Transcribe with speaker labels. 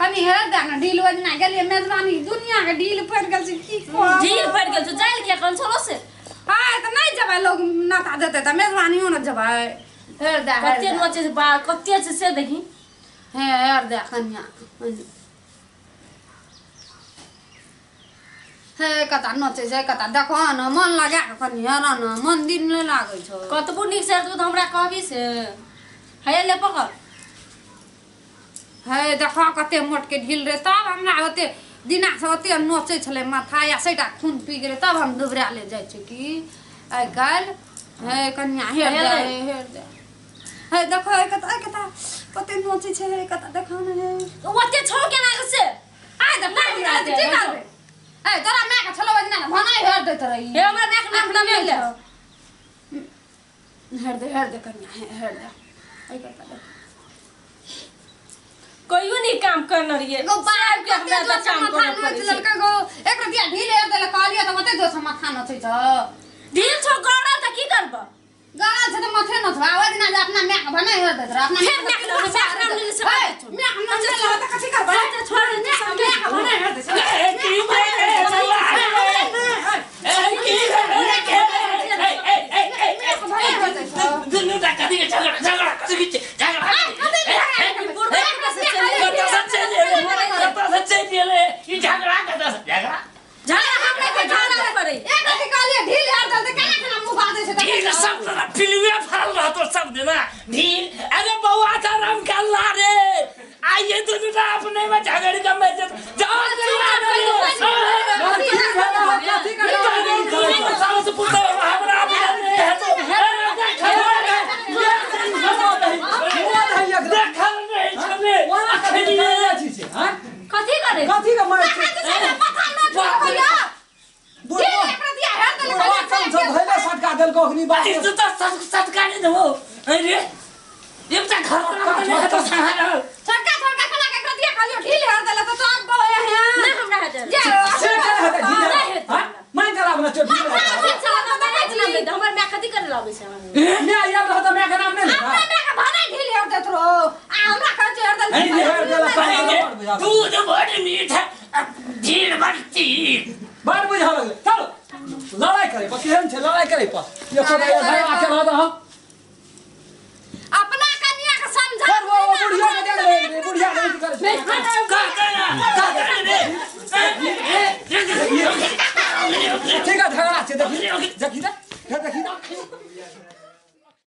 Speaker 1: कनी हेर दे ना ढील वजना गेलिए मेजबानी दुनिया के ढील पड़ गेल से की
Speaker 2: ढील पड़ गेल तो जाइल के कौन छलो से
Speaker 1: हां त नहीं जबे लोग नाता देते त मेजबानी हो न जबे हेर दे
Speaker 2: कते नोचे बा कते से देखी
Speaker 1: हेर दे कन्या हे कता नचे से कता देखो न मन लगा के कन्या न मन दिन ले लागै छ
Speaker 2: कतबो निक से तू हमरा कहबी से है ले पकड़
Speaker 1: हे देखो कते मोट के ढील रे तब हमरा ओते दिना से ओते नोचे छले माथा या सेटा खून पी गेले तब हम दुबरा ले जाय छी की आइ काल हे कन्या हेर दे हे देखो कता कते नोचे छे कता देखो न हे
Speaker 2: ओते छौ केना से
Speaker 1: आइ त ना की करबे ए तोरा मां के छलो बजना भनाइ हेर दे तोरा
Speaker 2: हे हमरा मां के नाम ले
Speaker 1: हेर दे कन्या हेर दे आइ कता
Speaker 2: कोइयो नहीं काम करन रिए
Speaker 1: गो बाप के
Speaker 2: हमरा त काम करे पड़े
Speaker 1: लड़का गो एक रतिया ढील हेर देले कहलिए त मते दोस माथा नचै छ
Speaker 2: ढील छौ गड़ा त की करब
Speaker 1: गड़ा छ त मथे नचवा ओ दिना जे अपना मां के भनाइ हेर दे तोरा अपना
Speaker 2: नाम ले से
Speaker 1: मां नचै ल त कथि करब
Speaker 2: छोड़ दे
Speaker 1: मां के भनाइ हेर दे
Speaker 3: दुनु ता कथि के झगडा कथि के झगडा अरे बउआ था राम कल्ला रे आइए दुनु अपने में झगड़ का मैच
Speaker 2: कथी करे
Speaker 4: कथी का मार सटका देल कोखनी बात
Speaker 3: तो सटका नहीं दो अरे ये बता घर का तो सहारा
Speaker 1: छटका खला के कतिया कहलियो ढील हेर देले त अब बोए है
Speaker 2: ना हमरा हटे
Speaker 4: हां मैं चला बना चोट
Speaker 2: हमर मैं कथी करे लाबे से
Speaker 4: मैं आया रह त मैं का नाम नहीं
Speaker 1: अपना मैं का भनाइ ढील हेर देत रो आ हमरा कहै हेर देले
Speaker 3: दूध बड़ी मीठा ढील बढ़ती
Speaker 4: बार बुझा लगले चलो लड़ाई करे पर केहन छे लड़ाई करे पर ये सब आके रह द हम
Speaker 1: अपना कन्या के समझा
Speaker 4: वो बुढ़िया के दे रे बुढ़िया के करे ठीक है झगड़ा छे देखी देखी